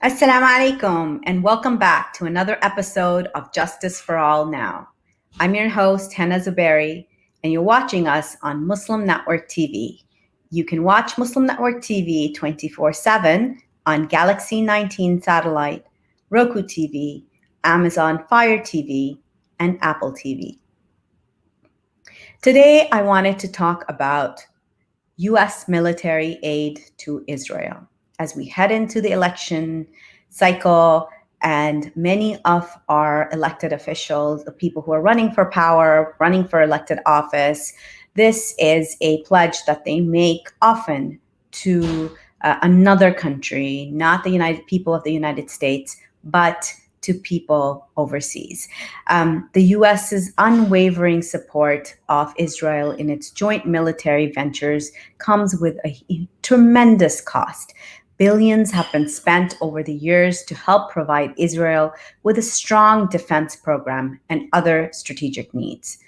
Assalamu alaikum, and welcome back to another episode of Justice for All Now. I'm your host, Hannah Zuberi, and you're watching us on Muslim Network TV. You can watch Muslim Network TV 24/7 on Galaxy 19 satellite, Roku TV, Amazon Fire TV, and Apple TV. Today, I wanted to talk about U.S. military aid to Israel. As we head into the election cycle, and many of our elected officials, the people who are running for power, running for elected office, this is a pledge that they make often to another country, not the United people of the United States, but to people overseas. The US's unwavering support of Israel in its joint military ventures comes with a tremendous cost. Billions have been spent over the years to help provide Israel with a strong defense program and other strategic needs.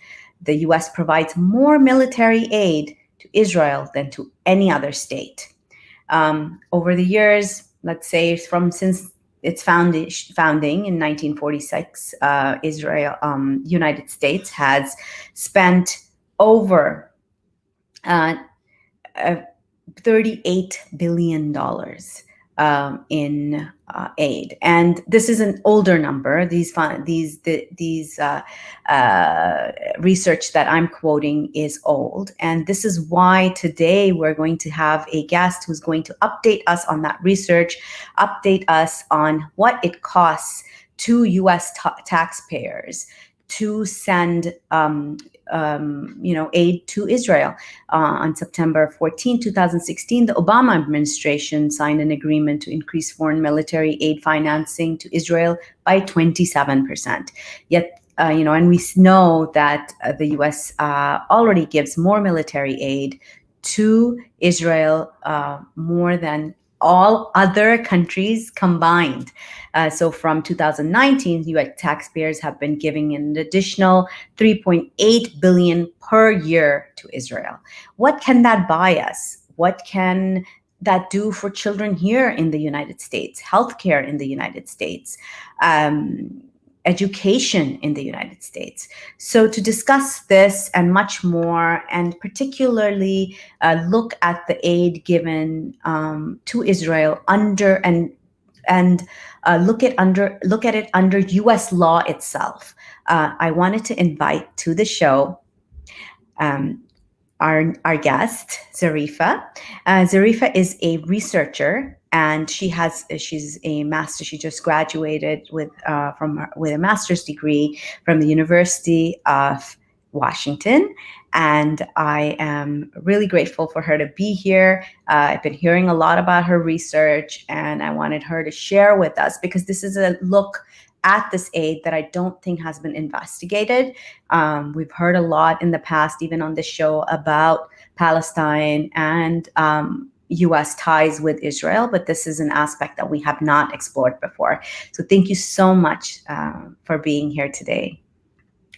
The US provides more military aid to Israel than to any other state. Over the years, let's say since its founding in 1946, United States has spent over $38 billion in aid, and this is an older number. These research that I'm quoting is old, and this is why today we're going to have a guest who's going to update us on that research, update us on what it costs to U.S. taxpayers to send aid to Israel. On September 14, 2016, the Obama administration signed an agreement to increase foreign military aid financing to Israel by 27%. Yet, and we know that the U.S. Already gives more military aid to Israel more than all other countries combined. So from 2019, U.S. taxpayers have been giving an additional $3.8 billion per year to Israel. What can that buy us? What can that do for children here in the United States? Healthcare in the United States? Education in the United States. So to discuss this and much more, and particularly look at the aid given to Israel under look at it under U.S. law itself, I wanted to invite to the show our guest, Zarefah. Zarefah is a researcher, and she's a master. She just graduated with a master's degree from the University of Washington, and I am really grateful for her to be here. I've been hearing a lot about her research, and I wanted her to share with us, because this is a look at this aid that I don't think has been investigated. We've heard a lot in the past, even on this show, about Palestine and U.S. ties with Israel, but this is an aspect that we have not explored before. So thank you so much for being here today.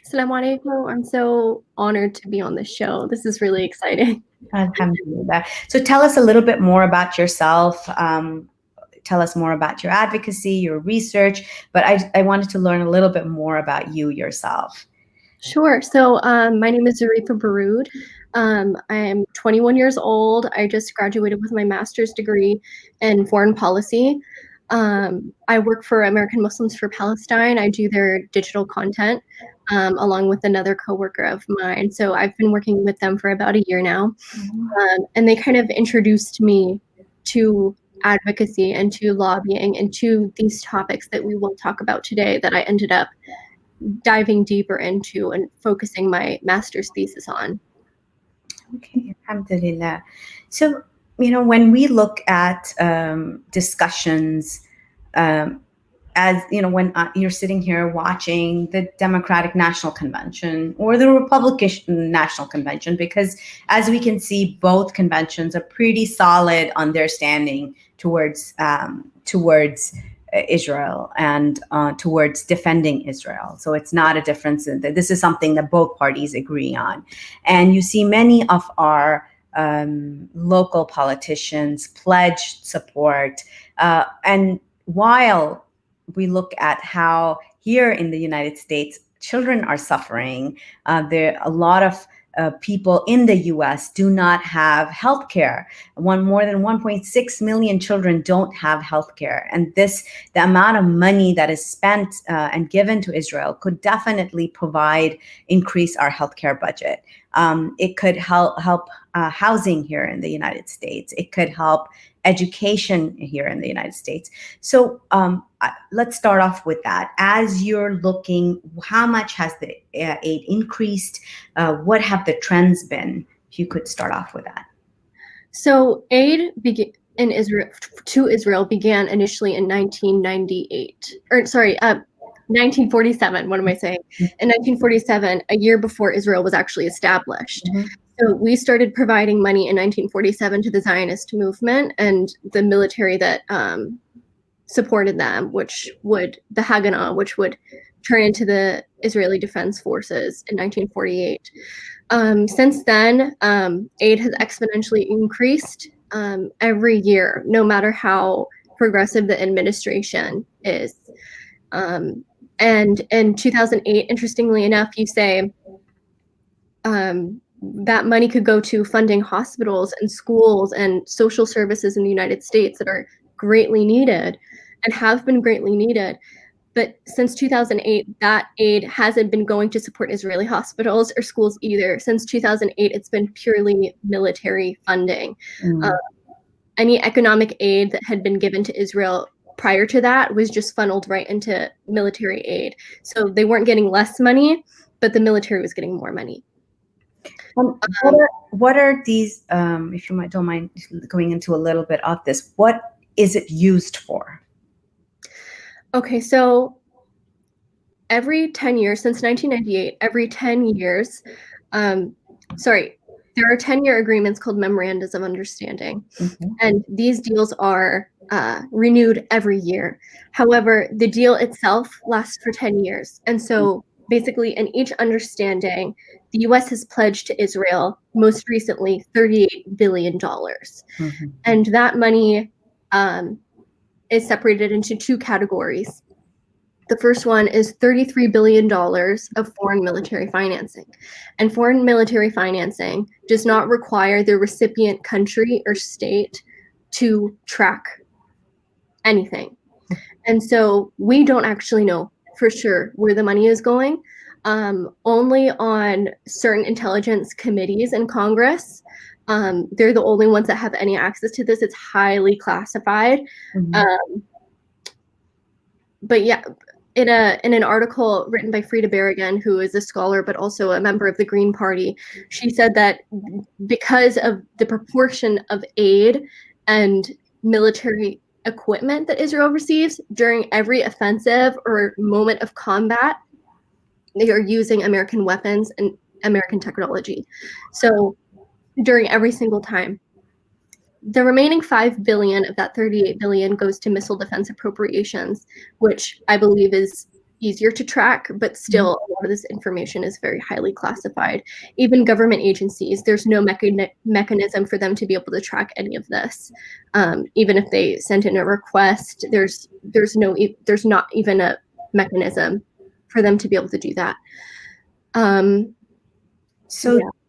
Assalamu alaikum. I'm so honored to be on this show. This is really exciting. Alhamdulillah. So tell us a little bit more about yourself. Tell us more about your advocacy, your research, but I wanted to learn a little bit more about you yourself. Sure. So my name is Zarefah Baroud. I am 21 years old. I just graduated with my master's degree in foreign policy. I work for American Muslims for Palestine. I do their digital content along with another coworker of mine. So I've been working with them for about a year now. And they kind of introduced me to advocacy and to lobbying and to these topics that we will talk about today, that I ended up diving deeper into and focusing my master's thesis on. Okay, alhamdulillah. So, when we look at discussions, as when you're sitting here watching the Democratic National Convention or the Republican National Convention, because as we can see, both conventions are pretty solid on their standing towards Israel and towards defending Israel. So it's not a difference. This is something that both parties agree on. And you see many of our local politicians pledge support. And while we look at how here in the United States, children are suffering, there are a lot of people in the U.S. do not have health care. More than 1.6 million children don't have health care. And the amount of money that is spent and given to Israel could definitely increase our healthcare budget. It could help housing here in the United States. It could help education here in the United States. So let's start off with that. As you're looking, how much has the aid increased? What have the trends been? If you could start off with that. So aid in Israel to Israel began initially in 1947. What am I saying? In 1947, a year before Israel was actually established. Mm-hmm. So we started providing money in 1947 to the Zionist movement and the military that supported them, the Haganah, which would turn into the Israeli Defense Forces in 1948. Since then, aid has exponentially increased every year, no matter how progressive the administration is. And in 2008, interestingly enough, you say that money could go to funding hospitals and schools and social services in the United States that are greatly needed and have been greatly needed. But since 2008, that aid hasn't been going to support Israeli hospitals or schools either. Since 2008, it's been purely military funding. Any economic aid that had been given to Israel prior to that was just funneled right into military aid. So they weren't getting less money, but the military was getting more money. What are these, if you don't mind going into a little bit of this, what is it used for? Okay, so every 10 years, since 1998, every 10 years, there are 10-year agreements called Memorandums of Understanding, and these deals are renewed every year. However, the deal itself lasts for 10 years, and so basically in each understanding, the U.S. has pledged to Israel, most recently, $38 billion. And that money is separated into two categories. The first one is $33 billion of foreign military financing. And foreign military financing does not require the recipient country or state to track anything. And so we don't actually know for sure where the money is going. Only on certain intelligence committees in Congress. They're the only ones that have any access to this. It's highly classified. But yeah, in an article written by Frida Berrigan, who is a scholar but also a member of the Green Party, she said that because of the proportion of aid and military equipment that Israel receives during every offensive or moment of combat, they are using American weapons and American technology. So during every single time. The remaining $5 billion of that $38 billion goes to missile defense appropriations, which I believe is easier to track, but still a lot of this information is very highly classified. Even government agencies, there's no mechanism for them to be able to track any of this. Even if they sent in a request, there's not even a mechanism for them to be able to do that.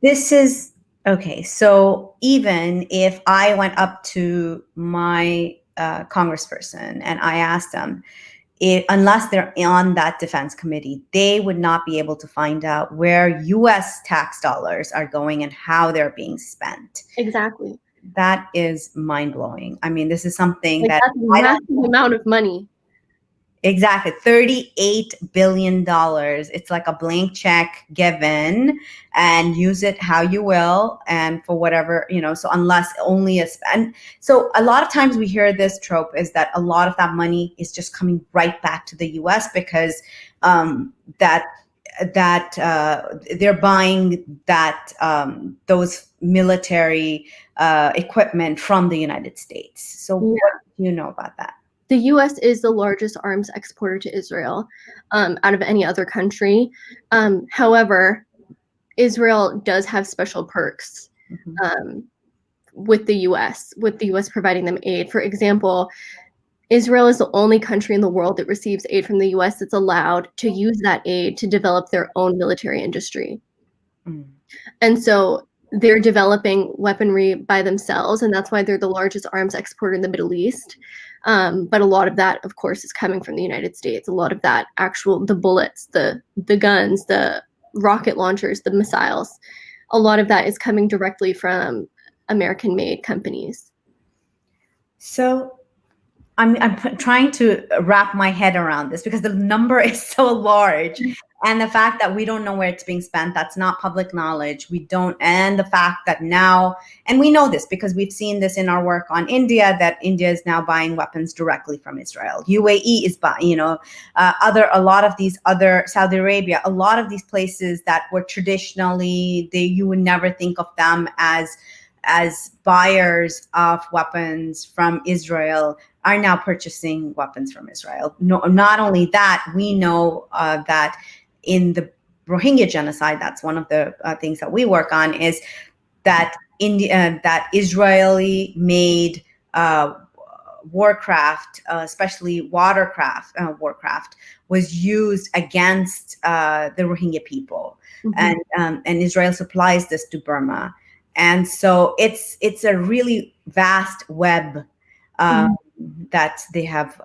This is okay. So even if I went up to my congressperson and I asked them, unless they're on that defense committee, they would not be able to find out where U.S. tax dollars are going and how they're being spent. Exactly. That is mind-blowing. I mean, this is something that's a massive amount of money. Exactly. $38 billion. It's like a blank check given and use it how you will and for whatever, so unless only and so a lot of times we hear this trope is that a lot of that money is just coming right back to the US because they're buying those military equipment from the United States. So what do you know about that? The U.S. is the largest arms exporter to Israel out of any other country. However, Israel does have special perks with the U.S. providing them aid. For example, Israel is the only country in the world that receives aid from the US that's allowed to use that aid to develop their own military industry. Mm. And so they're developing weaponry by themselves, and that's why they're the largest arms exporter in the Middle East. But a lot of that, of course, is coming from the United States. A lot of that the bullets, the guns, the rocket launchers, the missiles, a lot of that is coming directly from American-made companies. So I'm trying to wrap my head around this because the number is so large, and the fact that we don't know where it's being spent, that's not public knowledge. We don't, and the fact that now, and we know this because we've seen this in our work on India, that India is now buying weapons directly from Israel. UAE is buying, a lot of these other, Saudi Arabia, a lot of these places that were traditionally, you would never think of them as buyers of weapons from Israel, are now purchasing weapons from Israel. No, not only that, we know that in the Rohingya genocide, that's one of the things that we work on, is that that Israeli-made warcraft, especially warcraft, was used against the Rohingya people, and Israel supplies this to Burma. And so it's a really vast web that they have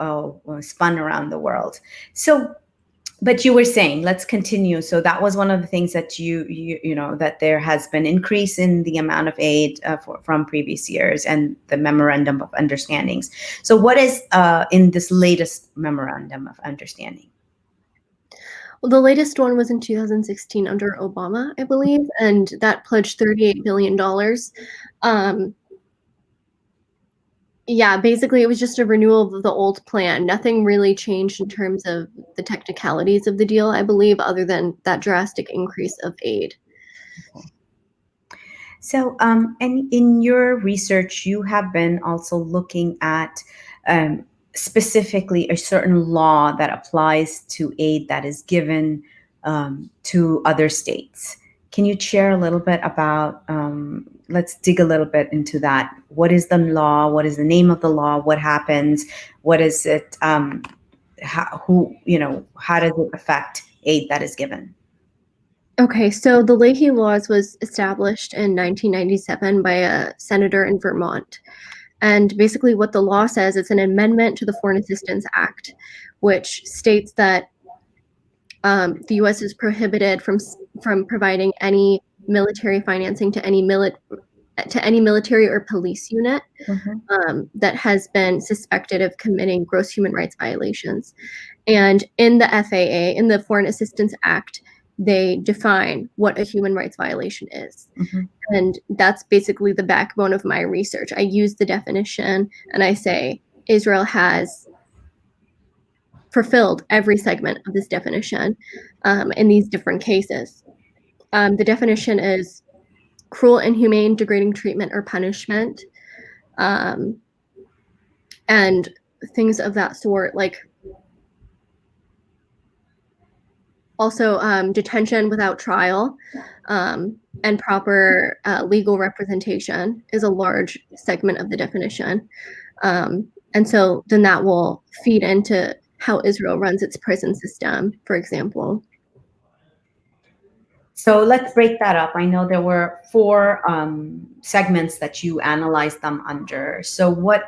spun around the world. So, but you were saying, let's continue. So that was one of the things that you know, that there has been increase in the amount of aid from previous years and the memorandum of understandings. So what is in this latest memorandum of understanding? Well, the latest one was in 2016 under Obama, I believe, and that pledged $38 billion. Yeah, basically it was just a renewal of the old plan. Nothing really changed in terms of the technicalities of the deal, I believe, other than that drastic increase of aid. Okay. So, and in your research, you have been also looking at specifically a certain law that applies to aid that is given to other states. Can you share a little bit about, let's dig a little bit into that. What is the law? What is the name of the law? What happens? What is it? How does it affect aid that is given? Okay, so the Leahy Laws was established in 1997 by a senator in Vermont. And basically what the law says, it's an amendment to the Foreign Assistance Act, which states that the U.S. is prohibited from providing any military financing to any military or police unit that has been suspected of committing gross human rights violations. And in the FAA, in the Foreign Assistance Act, they define what a human rights violation is. And that's basically the backbone of my research. I use the definition and I say Israel has fulfilled every segment of this definition in these different cases. The definition is cruel, inhumane, degrading treatment or punishment, and things of that sort, like also detention without trial and proper legal representation is a large segment of the definition. And so then that will feed into how Israel runs its prison system, for example. So let's break that up. I know there were 4 segments that you analyzed them under. So what,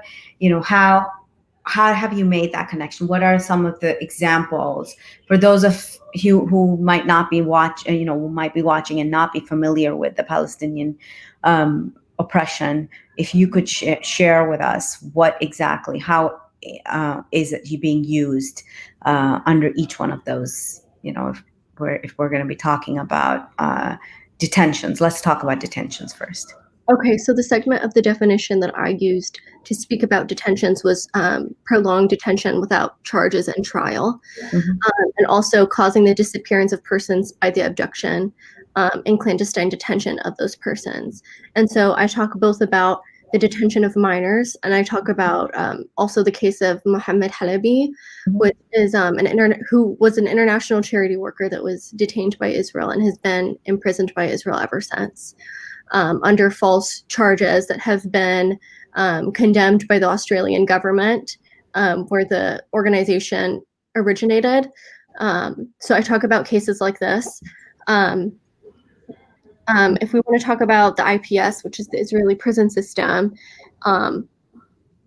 how have you made that connection? What are some of the examples for those of you who might not be who might be watching and not be familiar with the Palestinian oppression? If you could share with us what exactly, how is it being used under each one of those? If we're going to be talking about detentions, let's talk about detentions first. Okay, so the segment of the definition that I used to speak about detentions was prolonged detention without charges and trial, and also causing the disappearance of persons by the abduction and clandestine detention of those persons. And so I talk both about the detention of minors, and I talk about also the case of Mohammed Halabi, which is who was an international charity worker that was detained by Israel and has been imprisoned by Israel ever since. Under false charges that have been condemned by the Australian government where the organization originated. So I talk about cases like this. If we want to talk about the IPS, which is the Israeli prison system,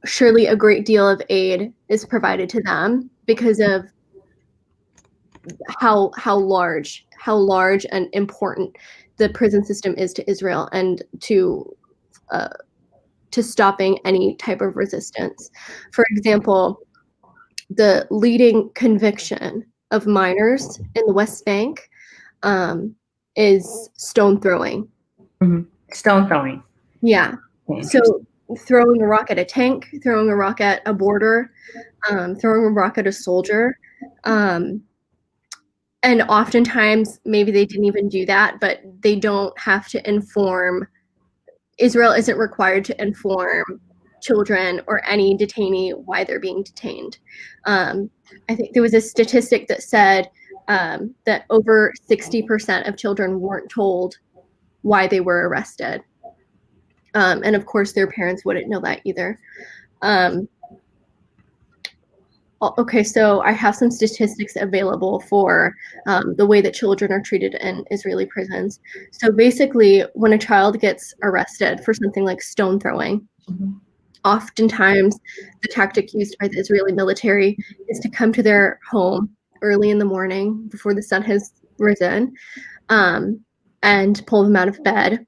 surely a great deal of aid is provided to them because of how large and important the prison system is to Israel and to stopping any type of resistance. For example, the leading conviction of minors in the West Bank is stone throwing. Mm-hmm. Stone throwing. Yeah. So throwing a rock at a tank, throwing a rock at a border, throwing a rock at a soldier. And oftentimes, maybe they didn't even do that, but they don't have to inform. Israel isn't required to inform children or any detainee why they're being detained. I think there was a statistic that said that over 60% of children weren't told why they were arrested. And of course, their parents wouldn't know that either. Okay, so I have some statistics available for the way that children are treated in Israeli prisons. So basically, when a child gets arrested for something like stone throwing, oftentimes the tactic used by the Israeli military is to come to their home early in the morning before the sun has risen and pull them out of bed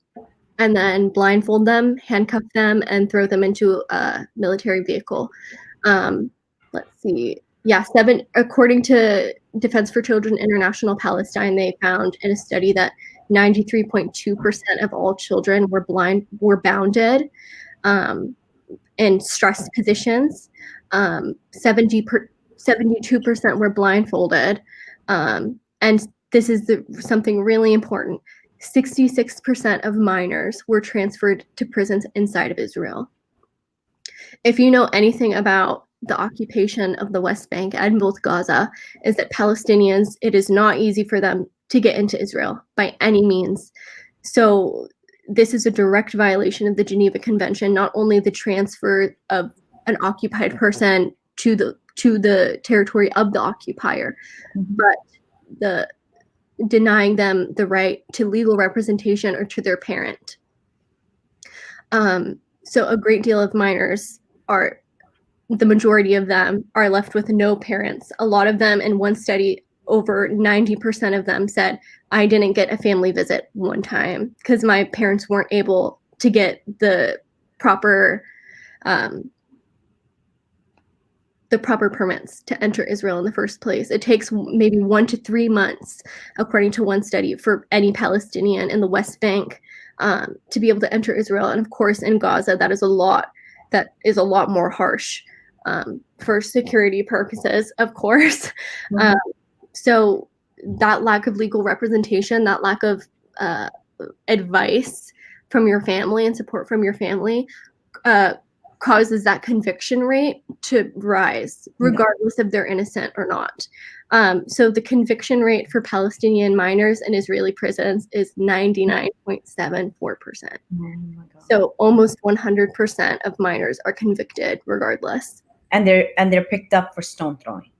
and then blindfold them, handcuff them, and throw them into a military vehicle. Let's see. Yeah, according to Defense for Children International Palestine, they found in a study that 93.2% of all children were bounded in stressed positions. 72% were blindfolded. And this is something really important. 66% of minors were transferred to prisons inside of Israel. If you know anything about the occupation of the West Bank and both Gaza, is that Palestinians, it is not easy for them to get into Israel by any means. So this is a direct violation of the Geneva Convention, not only the transfer of an occupied person to the territory of the occupier, but the denying them the right to legal representation or to their parent. So a great deal of minors the majority of them are left with no parents. A lot of them, in one study, over 90% of them said, I didn't get a family visit one time because my parents weren't able to get the proper permits to enter Israel in the first place. It takes maybe 1 to 3 months, according to one study, for any Palestinian in the West Bank to be able to enter Israel. And of course, in Gaza, that is a lot more harsh for security purposes, of course. So that lack of legal representation, that lack of advice from your family and support from your family causes that conviction rate to rise, regardless if they're innocent or not. So the conviction rate for Palestinian minors in Israeli prisons is 99.74%. So almost 100% of minors are convicted regardless. And they're picked up for stone throwing.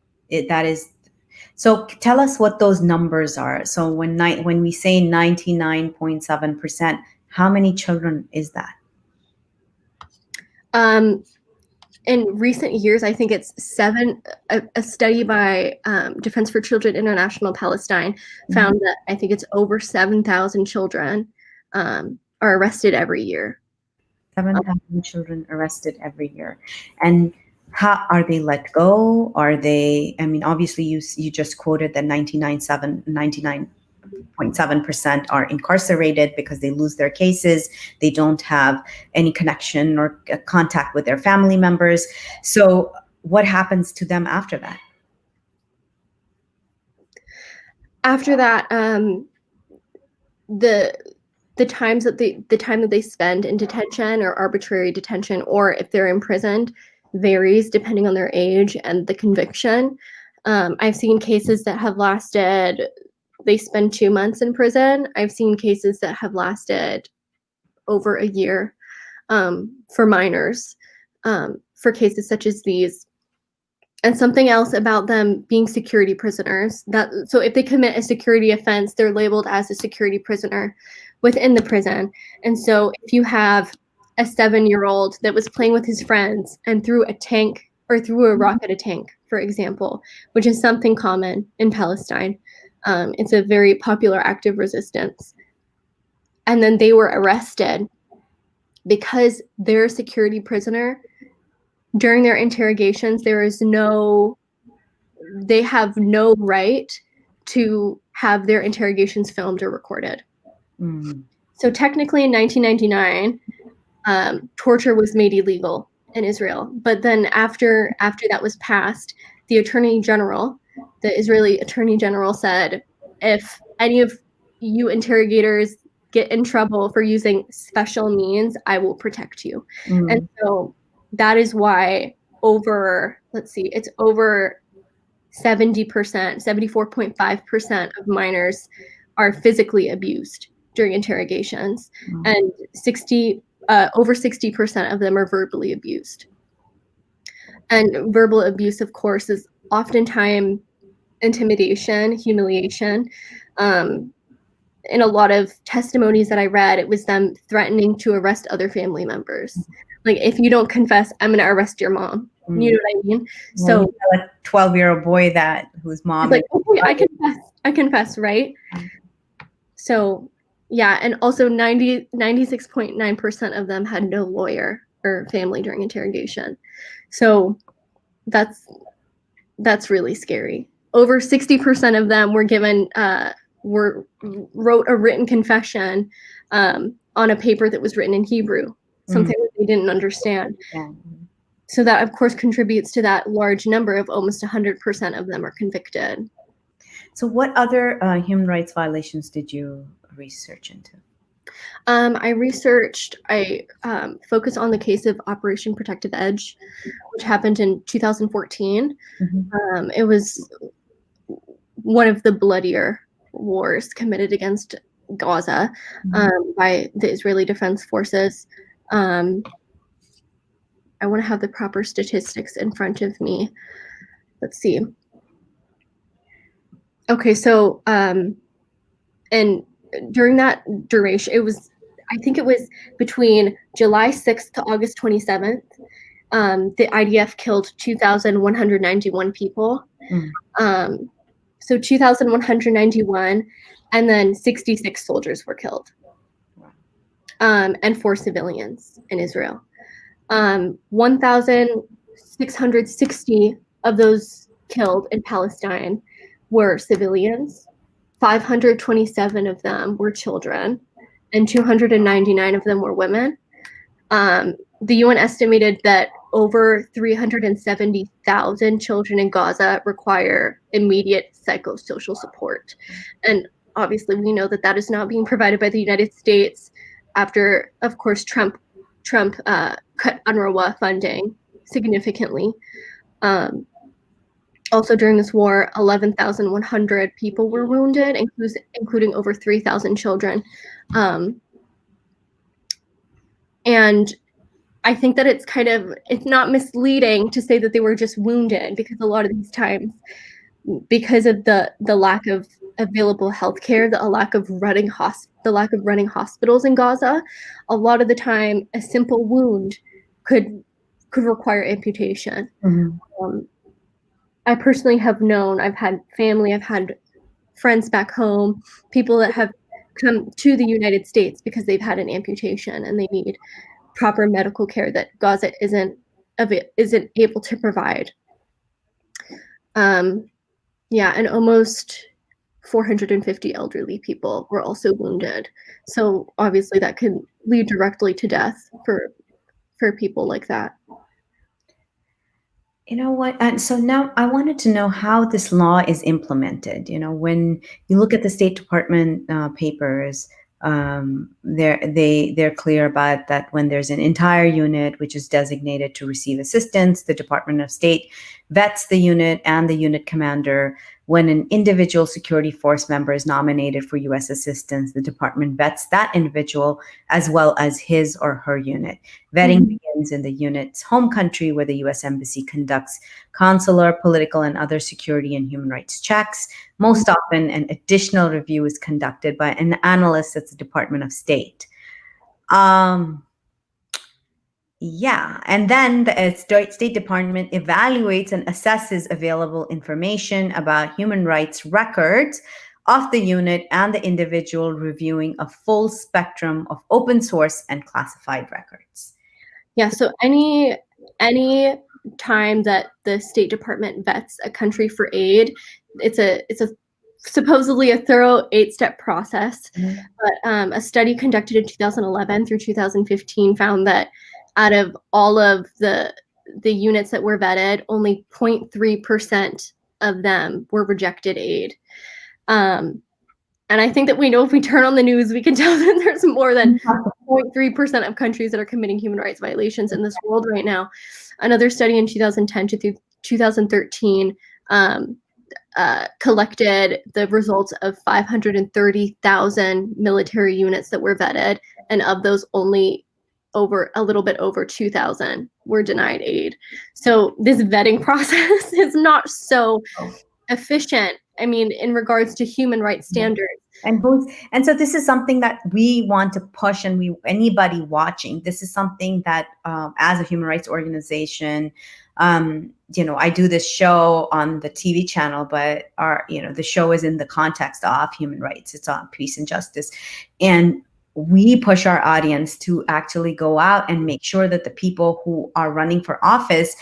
So tell us what those numbers are. So when we say 99.7%, how many children is that? In recent years, I think it's 7. A study by Defense for Children International Palestine found that I think it's over 7,000 children are arrested every year. 7,000 children arrested every year. And how are they let go? Are they? I mean, obviously, you just quoted that 99.7% are incarcerated because they lose their cases. They don't have any connection or contact with their family members. So what happens to them after that? After that, the time that they spend in detention or arbitrary detention, or if they're imprisoned, varies depending on their age and the conviction. I've seen cases that have lasted. They spend 2 months in prison. I've seen cases that have lasted over a year for minors. For cases such as these, And something else about them being security prisoners, so if they commit a security offense, they're labeled as a security prisoner within the prison. And so if you have a 7-year-old that was playing with his friends and threw a tank or threw a rock at a tank, for example, which is something common in Palestine, it's a very popular act of resistance. And then they were arrested because they're a security prisoner. During their interrogations, they have no right to have their interrogations filmed or recorded. So technically in 1999, torture was made illegal in Israel. But then after that was passed, the Israeli Attorney General said, if any of you interrogators get in trouble for using special means, I will protect you. And so that is why it's over 70%, 74.5% of minors are physically abused during interrogations, and over 60% of them are verbally abused. And verbal abuse, of course, is oftentimes intimidation, humiliation. In a lot of testimonies that I read, it was them threatening to arrest other family members. Like, if you don't confess, I'm going to arrest your mom. You know what I mean? Well, so a 12-year-old boy whose mom is like, okay, I confess, right? So yeah, and also 96.9% of them had no lawyer or family during interrogation. So that's really scary. Over 60% of them were given wrote a written confession on a paper that was written in Hebrew, something that they didn't understand. Yeah. So that, of course, contributes to that large number of almost 100% of them are convicted. So what other human rights violations did you research into? I focused on the case of Operation Protective Edge, which happened in 2014. It was one of the bloodier wars committed against Gaza by the Israeli Defense Forces. I want to have the proper statistics in front of me. Let's see. Okay, so and during that duration, I think it was between July 6th to August 27th, the IDF killed 2,191 people. So 2,191, and then 66 soldiers were killed, and 4 civilians in Israel. 1,660 of those killed in Palestine were civilians. 527 of them were children, and 299 of them were women. The UN estimated that over 370,000 children in Gaza require immediate psychosocial support. And obviously, we know that is not being provided by the United States after, of course, Trump cut UNRWA funding significantly. Also, during this war, 11,100 people were wounded, including over 3,000 children. And I think that it's not misleading to say that they were just wounded, because a lot of these times, because of the lack of available healthcare, the lack of running hospitals in Gaza, a lot of the time a simple wound could require amputation. I personally have known, I've had family, I've had friends back home, people that have come to the United States because they've had an amputation and they need proper medical care that Gaza isn't able to provide. And almost 450 elderly people were also wounded. So obviously that could lead directly to death for people like that. You know what? And so now I wanted to know how this law is implemented. You know, when you look at the State Department papers, they're clear about that when there's an entire unit which is designated to receive assistance, the Department of State vets the unit and the unit commander when an individual security force member is nominated for U.S. assistance, the department vets that individual as well as his or her unit. Vetting begins in the unit's home country, where the U.S. Embassy conducts consular, political, and other security and human rights checks. Most often, an additional review is conducted by an analyst at the Department of State. Yeah, and then the State Department evaluates and assesses available information about human rights records of the unit and the individual, reviewing a full spectrum of open source and classified records. Yeah, so any time that the State Department vets a country for aid, it's a supposedly a thorough 8-step process. But a study conducted in 2011 through 2015 found that out of all of the units that were vetted, only 0.3% of them were rejected aid. And I think that we know if we turn on the news, we can tell that there's more than 0.3% of countries that are committing human rights violations in this world right now. Another study in 2010 to 2013 collected the results of 530,000 military units that were vetted, and of those, only a little bit over 2,000 were denied aid. So this vetting process is not so efficient. I mean, in regards to human rights standards. And so this is something that we want to push, and anybody watching, this is something that as a human rights organization, I do this show on the TV channel, but the show is in the context of human rights. It's on peace and justice. And we push our audience to actually go out and make sure that the people who are running for office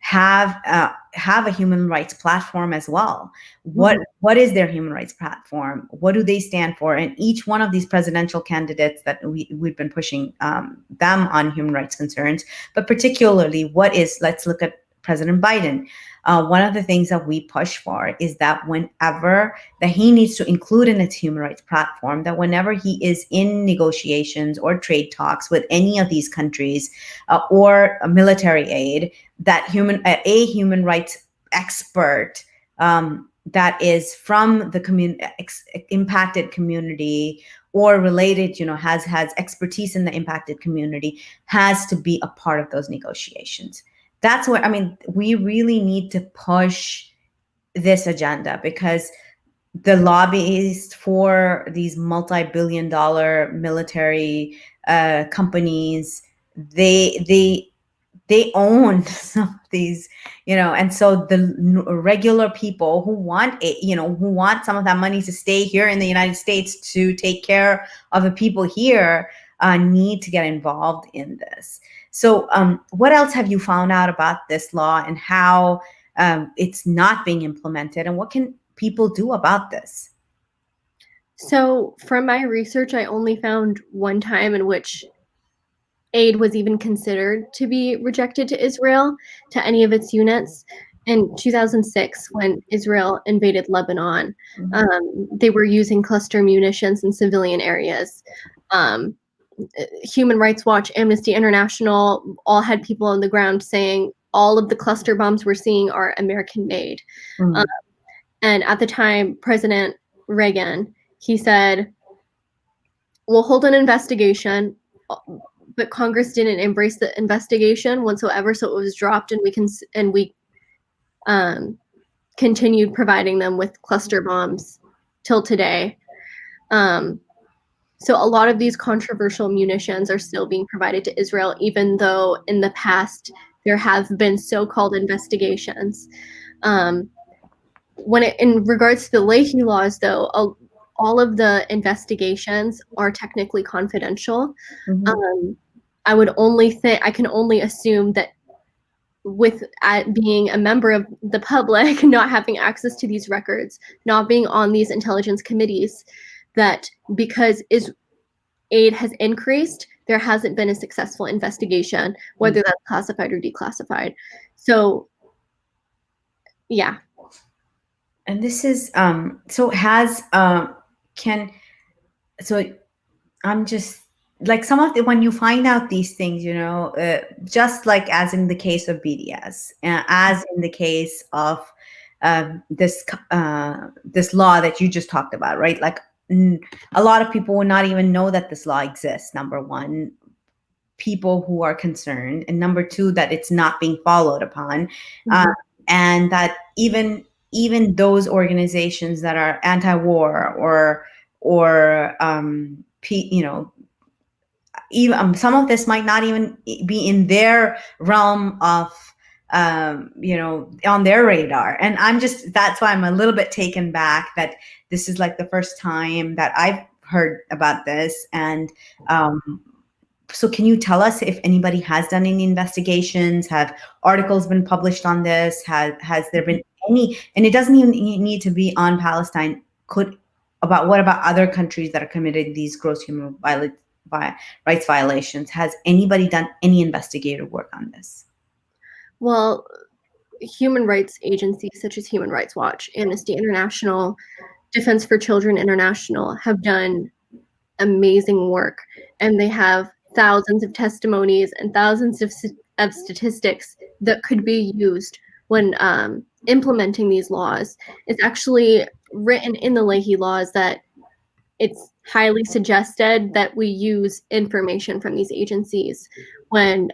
have a human rights platform as well. What is their human rights platform? What do they stand for? And each one of these presidential candidates that we've been pushing them on human rights concerns, but particularly let's look at President Biden. One of the things that we push for is that whenever that he needs to include in its human rights platform, that whenever he is in negotiations or trade talks with any of these countries or a military aid, that a human rights expert that is from the impacted community or related, has expertise in the impacted community, has to be a part of those negotiations. That's where, we really need to push this agenda, because the lobbyists for these multi-billion-dollar military companies, they own some of these, and so the regular people who want some of that money to stay here in the United States to take care of the people here need to get involved in this. So what else have you found out about this law and how it's not being implemented, and what can people do about this? So from my research, I only found one time in which aid was even considered to be rejected to Israel, to any of its units. In 2006, when Israel invaded Lebanon, they were using cluster munitions in civilian areas. Human Rights Watch, Amnesty International, all had people on the ground saying all of the cluster bombs we're seeing are American-made. And at the time, President Reagan, he said, we'll hold an investigation, but Congress didn't embrace the investigation whatsoever, so it was dropped, and we continued providing them with cluster bombs till today. So a lot of these controversial munitions are still being provided to Israel, even though in the past there have been so-called investigations. In regards to the Leahy laws, though, all of the investigations are technically confidential. I can only assume that with being a member of the public, not having access to these records, not being on these intelligence committees, that because aid has increased, there hasn't been a successful investigation, whether that's classified or declassified. So, yeah. And this is I'm just like, some of the, when you find out these things, just like as in the case of BDS, as in the case of this law that you just talked about, right? Like a lot of people will not even know that this law exists. Number one, people who are concerned, and number two, that it's not being followed upon, and that even those organizations that are anti-war or even some of this might not even be in their realm of on their radar. And that's why I'm a little bit taken back that this is like the first time that I've heard about this. And so can you tell us if anybody has done any investigations? Have articles been published on this? Has there been any, and it doesn't even need to be on Palestine, what about other countries that are committed these gross human rights violations? Has anybody done any investigative work on this? Well, human rights agencies such as Human Rights Watch, Amnesty International, Defense for Children International have done amazing work, and they have thousands of testimonies and thousands of statistics that could be used when implementing these laws. It's actually written in the Leahy laws that it's highly suggested that we use information from these agencies when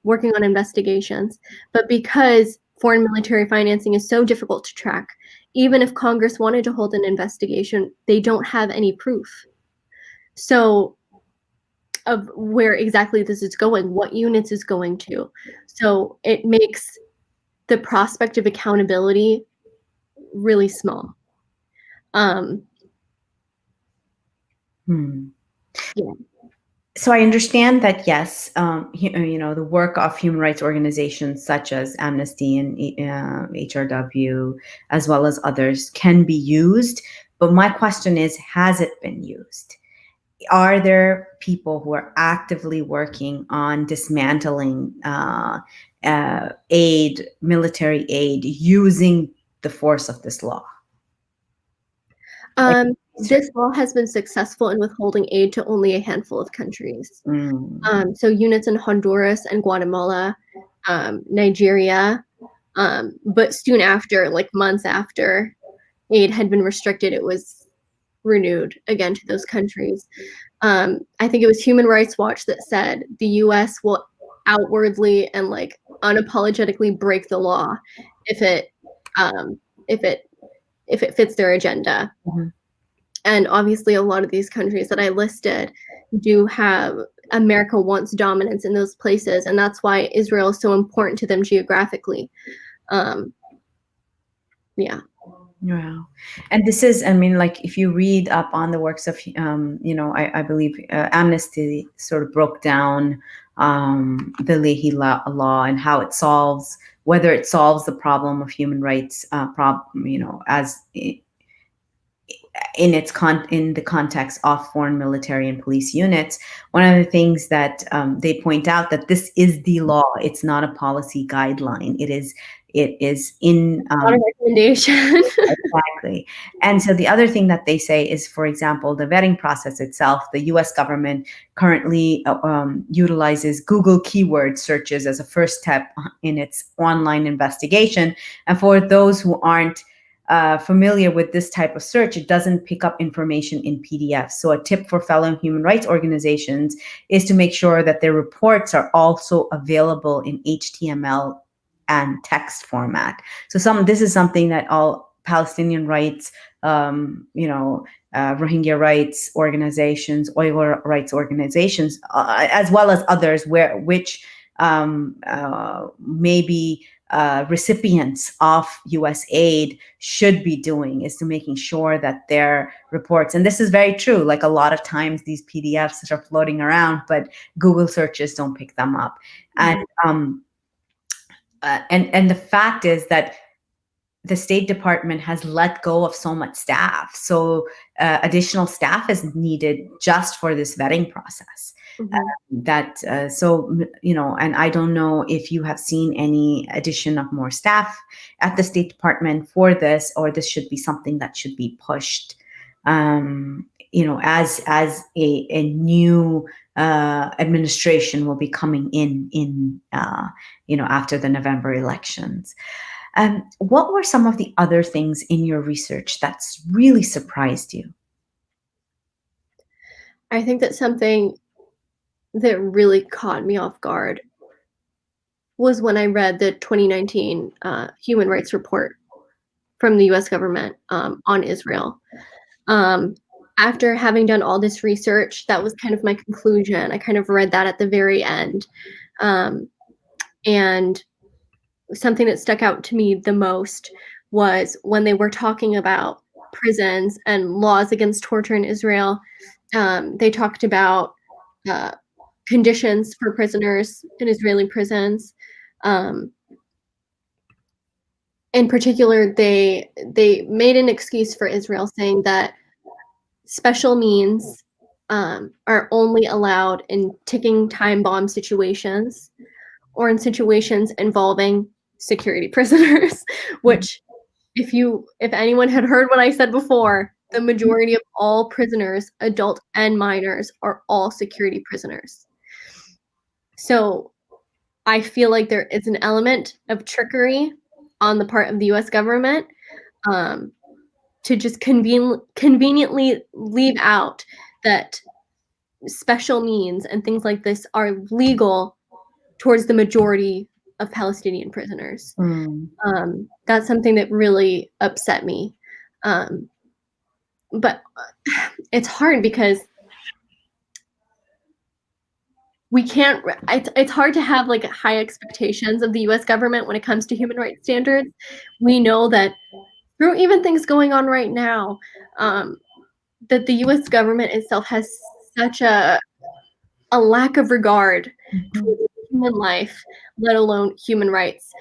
working on investigations. But because foreign military financing is so difficult to track, even if Congress wanted to hold an investigation, they don't have any proof. So of where exactly this is going, what units is going to. So it makes the prospect of accountability really small. Yeah. So I understand that, yes, the work of human rights organizations such as Amnesty and HRW, as well as others, can be used. But my question is, has it been used? Are there people who are actively working on dismantling military aid, using the force of this law? This law has been successful in withholding aid to only a handful of countries. So units in Honduras and Guatemala, Nigeria, but soon after, like months after aid had been restricted, it was renewed again to those countries. I think it was Human Rights Watch that said the U.S. will outwardly and like unapologetically break the law if it fits their agenda. And obviously, a lot of these countries that I listed do have America wants dominance in those places, and that's why Israel is so important to them geographically. Yeah. Wow. And this is, I mean, like if you read up on the works of, I believe Amnesty sort of broke down the Leahy law and how it solves, whether it solves the problem of human rights as in the context of foreign military and police units. One of the things that they point out that this is the law. It's not a policy guideline. It is in not a recommendation. Exactly. And so the other thing that they say is, for example, the vetting process itself. The U.S. government currently utilizes Google keyword searches as a first step in its online investigation. And for those who aren't familiar with this type of search, it doesn't pick up information in PDF. So a tip for fellow human rights organizations is to make sure that their reports are also available in HTML and text format. So this is something that all Palestinian rights, Rohingya rights organizations, Uyghur rights organizations, as well as others, which maybe recipients of U.S. aid should be doing, is to making sure that their reports, and this is very true, like a lot of times these PDFs are floating around, but Google searches don't pick them up. And the fact is that the State Department has let go of so much staff. So additional staff is needed just for this vetting process. And I don't know if you have seen any addition of more staff at the State Department for this, or this should be something that should be pushed, as a new administration will be coming in after the November elections. What were some of the other things in your research that's really surprised you? I think that something that really caught me off guard was when I read the 2019 Human Rights Report from the US government on Israel. Um, After having done all this research, that was kind of my conclusion. I kind of read that at the very end. Um, and something that stuck out to me the most was when they were talking about prisons and laws against torture in Israel. They talked about uh, conditions for prisoners in Israeli prisons. Um, in particular, they made an excuse for Israel, saying that special means are only allowed in ticking time bomb situations or in situations involving security prisoners, which if anyone had heard what I said before, the majority of all prisoners, adult and minors, are all security prisoners. So I feel like there is an element of trickery on the part of the US government um, to just conveniently leave out that special means and things like this are legal towards the majority of Palestinian prisoners. Mm. That's something that really upset me. Um, but it's hard because we can't, it's hard to have like high expectations of the US government when it comes to human rights standards. We know that through even things going on right now, that the US government itself has such a lack of regard Mhm. towards human life, let alone human rights.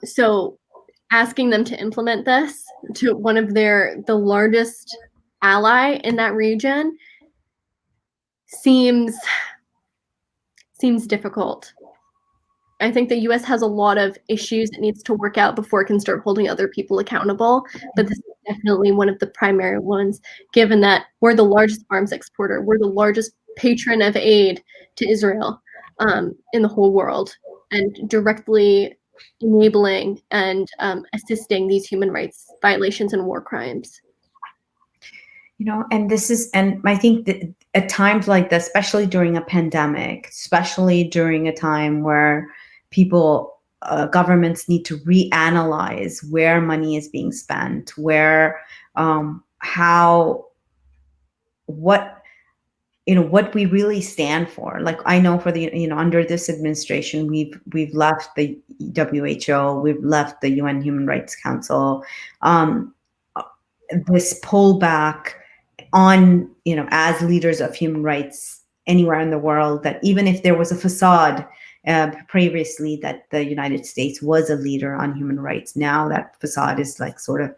So asking them to implement this to one of the largest ally in that region seems difficult. I think the US has a lot of issues it needs to work out before it can start holding other people accountable, but this is definitely one of the primary ones, given that we're the largest arms exporter, we're the largest patron of aid to Israel in the whole world, and directly enabling and assisting these human rights violations and war crimes. And I think that at times like this, especially during a pandemic, especially during a time where governments need to reanalyze where money is being spent, where, how, what, what we really stand for. Like, I know for under this administration, we've left the WHO, we've left the UN Human Rights Council. This pullback on, as leaders of human rights anywhere in the world, that even if there was a facade previously that the United States was a leader on human rights, now that facade is like sort of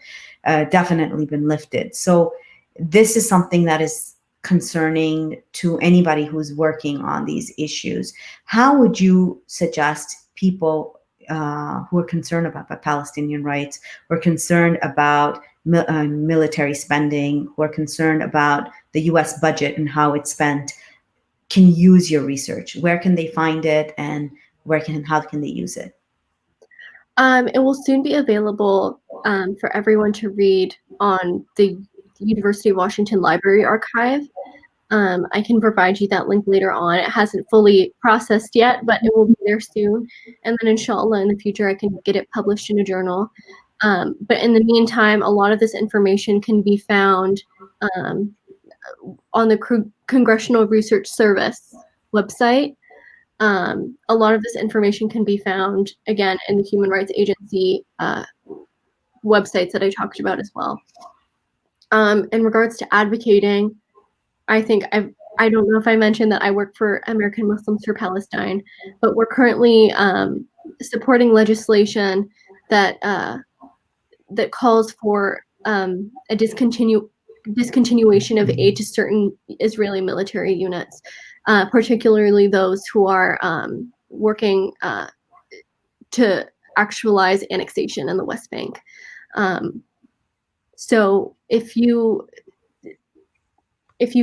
definitely been lifted. So this is something that is concerning to anybody who's working on these issues. How would you suggest people who are concerned about Palestinian rights, who are concerned about military spending, who are concerned about the US budget and how it's spent, can use your research? Where can they find it, and how can they use it? It will soon be available for everyone to read on the University of Washington Library Archive. I can provide you that link later on. It hasn't fully processed yet, but it will be there soon. And then inshallah, in the future, I can get it published in a journal. But in the meantime, a lot of this information can be found on the Congressional Research Service website. A lot of this information can be found, again, in the Human Rights Agency websites that I talked about as well. In regards to advocating, I think I don't know if I mentioned that I work for American Muslims for Palestine, but we're currently supporting legislation that that calls for a discontinuation of aid to certain Israeli military units, particularly those who are working to actualize annexation in the West Bank. So if you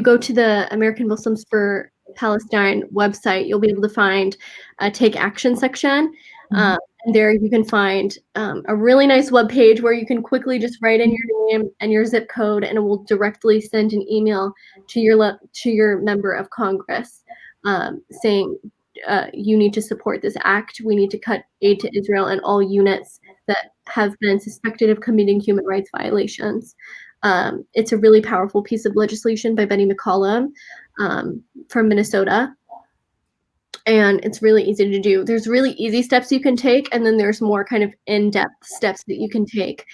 go to the American Muslims for Palestine website, you'll be able to find a Take Action section. And there you can find a really nice webpage where you can quickly just write in your name and your zip code, and it will directly send an email to your member of Congress saying you need to support this act. We need to cut aid to Israel and all units that have been suspected of committing human rights violations. It's a really powerful piece of legislation by Betty McCollum from Minnesota. And it's really easy to do. There's really easy steps you can take, and then there's more kind of in-depth steps that you can take,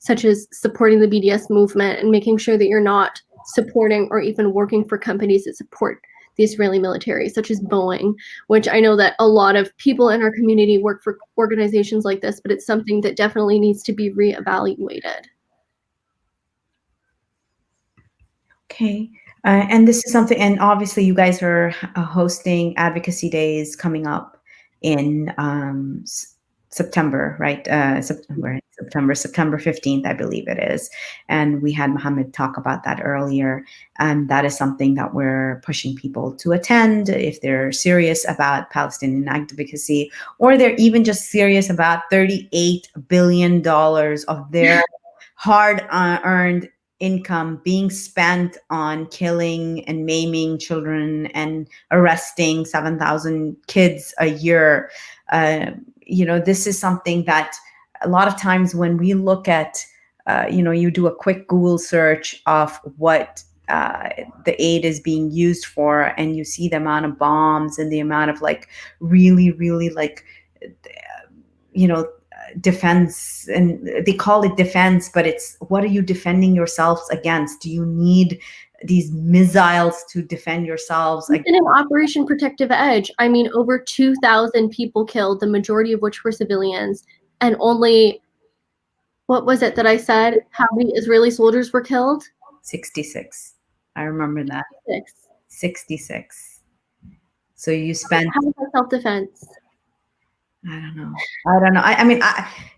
such as supporting the BDS movement and making sure that you're not supporting or even working for companies that support the Israeli military, such as Boeing, which I know that a lot of people in our community work for organizations like this, but it's something that definitely needs to be reevaluated. Okay. And this is something, and obviously you guys are hosting advocacy days coming up in September, right? September 15th, I believe it is. And we had Mohammed talk about that earlier. And that is something that we're pushing people to attend if they're serious about Palestinian advocacy, or they're even just serious about $38 billion of their hard-earned income being spent on killing and maiming children and arresting 7,000 kids a year. This is something that a lot of times when we look at, you do a quick Google search of what the aid is being used for, and you see the amount of bombs and the amount of really, really defense, and they call it defense, but it's what are you defending yourselves against? Do you need these missiles to defend yourselves against? In an Operation Protective Edge, I mean, over 2,000 people killed, the majority of which were civilians, and only, what was it that I said? How many Israeli soldiers were killed? 66. I remember that. 66. So you spent. How was that self-defense? I don't know. I mean,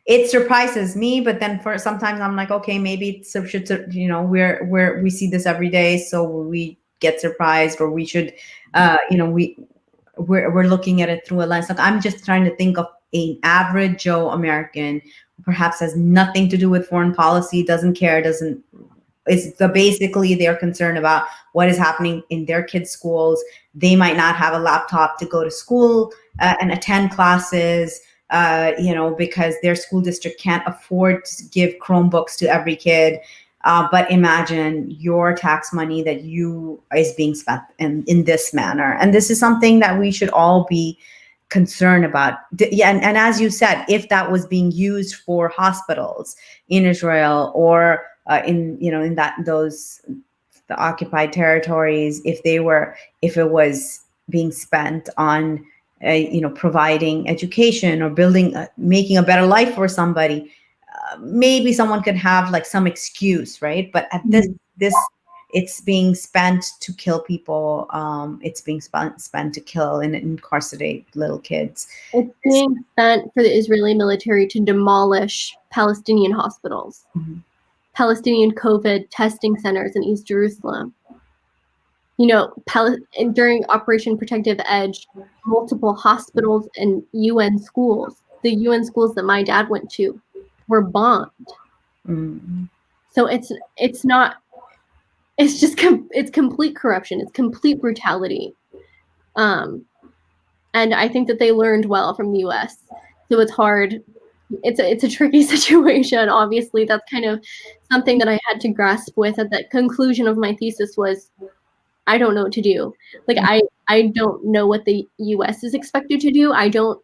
it surprises me, but then for sometimes I'm like, okay, maybe it's we see this every day, so we get surprised, or we should, we're looking at it through a lens. Like, I'm just trying to think of an average Joe American who perhaps has nothing to do with foreign policy, doesn't care, basically they're concerned about what is happening in their kids' schools. They might not have a laptop to go to school and attend classes, because their school district can't afford to give Chromebooks to every kid. But imagine your tax money that is being spent in this manner. And this is something that we should all be concerned about. Yeah, and as you said, if that was being used for hospitals in Israel, or in the occupied territories, if it was being spent on providing education or making a better life for somebody, maybe someone could have some excuse, right? But at this it's being spent to kill people. It's being spent to kill and incarcerate little kids. It's being spent for the Israeli military to demolish Palestinian hospitals. Mm-hmm. Palestinian COVID testing centers in East Jerusalem. During Operation Protective Edge, multiple hospitals and UN schools, the UN schools that my dad went to, were bombed. Mm-hmm. So it's complete corruption. It's complete brutality. And I think that they learned well from the US. So it's hard. It's a tricky situation. Obviously, that's kind of something that I had to grasp with at the conclusion of my thesis was, I don't know what to do. I don't know what the US is expected to do. I don't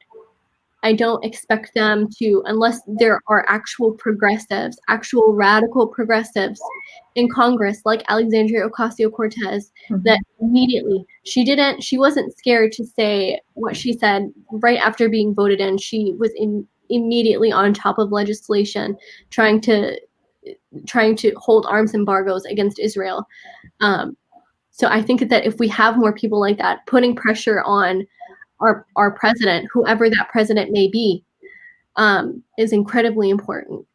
expect them to, unless there are actual progressives, actual radical progressives in Congress, like Alexandria Ocasio-Cortez, mm-hmm. that immediately, she wasn't scared to say what she said right after being voted in. She was immediately on top of legislation, trying to hold arms embargoes against Israel. So I think that if we have more people like that, putting pressure on our president, whoever that president may be, is incredibly important.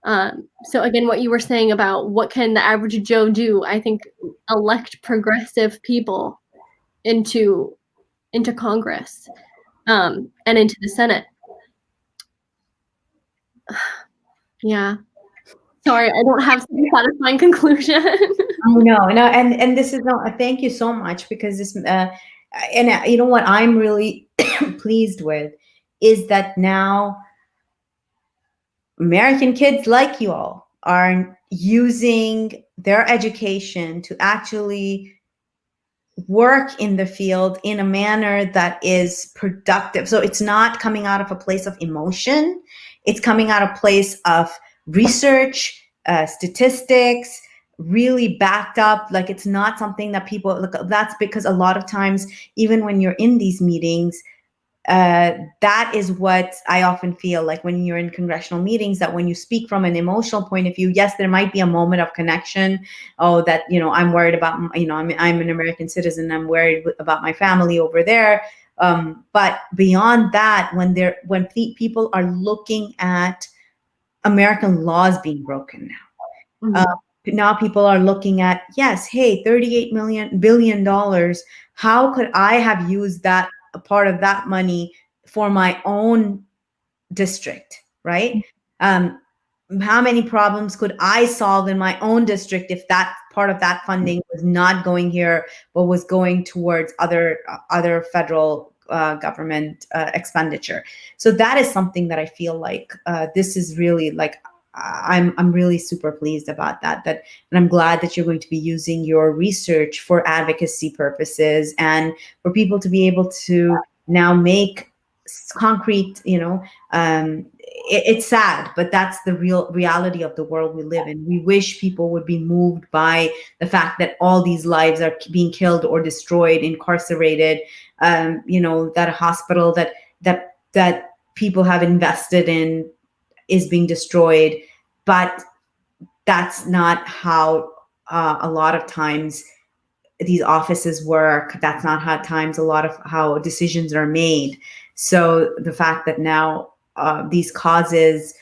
So again, what you were saying about what can the average Joe do, I think elect progressive people into Congress and into the Senate. Yeah. Sorry, I don't have some satisfying conclusion. I know, no, and this is no. Thank you so much, because this, and you know what I'm really pleased with is that now American kids like you all are using their education to actually work in the field in a manner that is productive. So it's not coming out of a place of emotion. It's coming out of a place of research, statistics, really backed up. Like, it's not something that people look. That's because a lot of times, even when you're in these meetings, that is what I often feel like when you're in congressional meetings, that when you speak from an emotional point of view, yes, there might be a moment of connection. Oh, that, I'm worried about, I'm an American citizen. I'm worried about my family over there. But beyond that, when people are looking at American laws being broken now, Mhm. now people are looking at, yes, hey, $38 billion. How could I have used that, a part of that money, for my own district, right? Um, how many problems could I solve in my own district if that part of that funding was not going here, but was going towards other federal government expenditure? So that is something that I feel like this is really like, I'm really super pleased about that. And I'm glad that you're going to be using your research for advocacy purposes, and for people to be able to now make concrete, it's sad, but that's the real reality of the world we live in. We wish people would be moved by the fact that all these lives are being killed or destroyed, incarcerated, that a hospital that people have invested in is being destroyed. But that's not how a lot of times these offices work. That's not how times a lot of how decisions are made. So the fact that now these causes,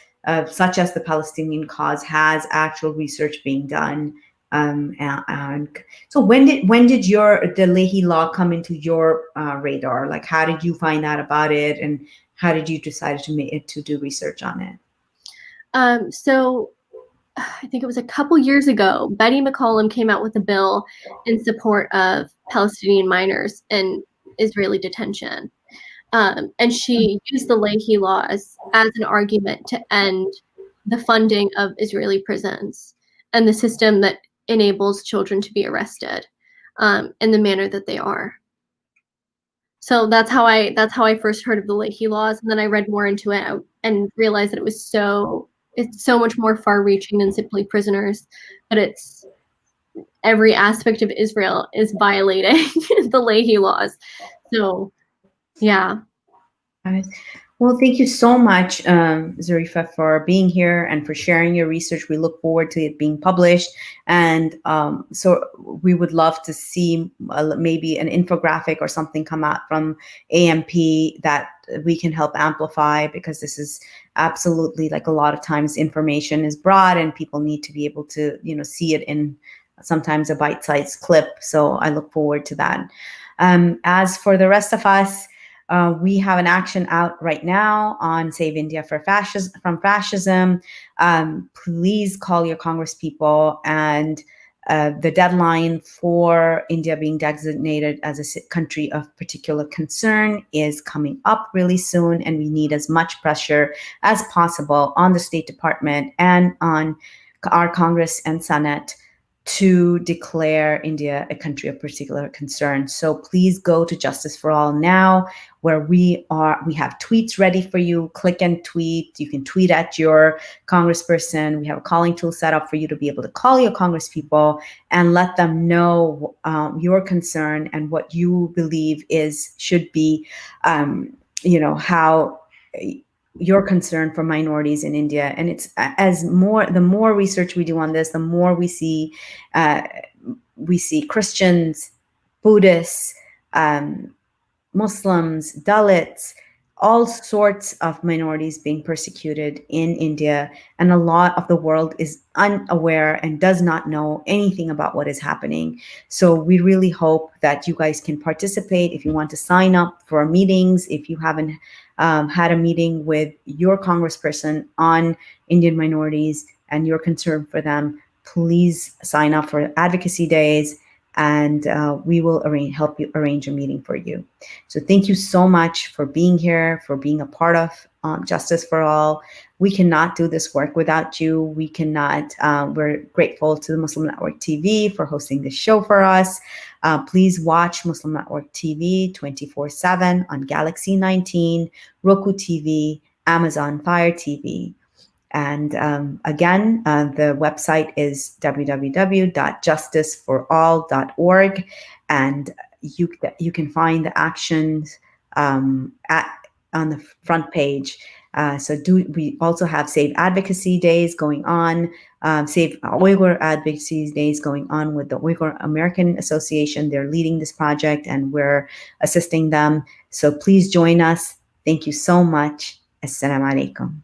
such as the Palestinian cause, has actual research being done. And so when did the Leahy law come into your radar? Like, how did you find out about it, and how did you decide to do research on it? So I think it was a couple years ago, Betty McCollum came out with a bill in support of Palestinian minors in Israeli detention. And she used the Leahy laws as an argument to end the funding of Israeli prisons and the system that enables children to be arrested in the manner that they are. So that's how I first heard of the Leahy laws, and then I read more into it and realized that it's so much more far-reaching than simply prisoners, but it's every aspect of Israel is violating the Leahy laws. So yeah. Got. Well, thank you so much, Zarefah, for being here and for sharing your research. We look forward to it being published. And so we would love to see maybe an infographic or something come out from AMP that we can help amplify, because this is absolutely, like, a lot of times information is broad and people need to be able to, see it in sometimes a bite-sized clip. So I look forward to that. As for the rest of us, we have an action out right now on Save India from Fascism. Please call your congresspeople, and the deadline for India being designated as a country of particular concern is coming up really soon, and we need as much pressure as possible on the State Department and on our Congress and Senate to declare India a country of particular concern. So please go to Justice for All now, where we have tweets ready for you. Click and tweet. You can tweet at your congressperson. We have a calling tool set up for you to be able to call your congresspeople and let them know your concern and what you believe should be, how your concern for minorities in India. And it's the more research we do on this, the more we see Christians, Buddhists, Muslims, Dalits, all sorts of minorities being persecuted in India, and a lot of the world is unaware and does not know anything about what is happening. So we really hope that you guys can participate. If you want to sign up for meetings, if you haven't had a meeting with your congressperson on Indian minorities and you're concerned for them, please sign up for advocacy days, and we will help you arrange a meeting for you. So thank you so much for being here, for being a part of Justice for All. We cannot do this work without you. We cannot. We're grateful to the Muslim Network TV for hosting this show for us. Please watch Muslim Network TV 24/7 on Galaxy 19, Roku TV, Amazon Fire TV. And again, the website is www.justiceforall.org, and you can find the actions on the front page. We also have Save Advocacy Days going on, Save Uyghur Advocacy Days going on with the Uyghur American Association. They're leading this project and we're assisting them. So please join us. Thank you so much. Assalamu alaikum.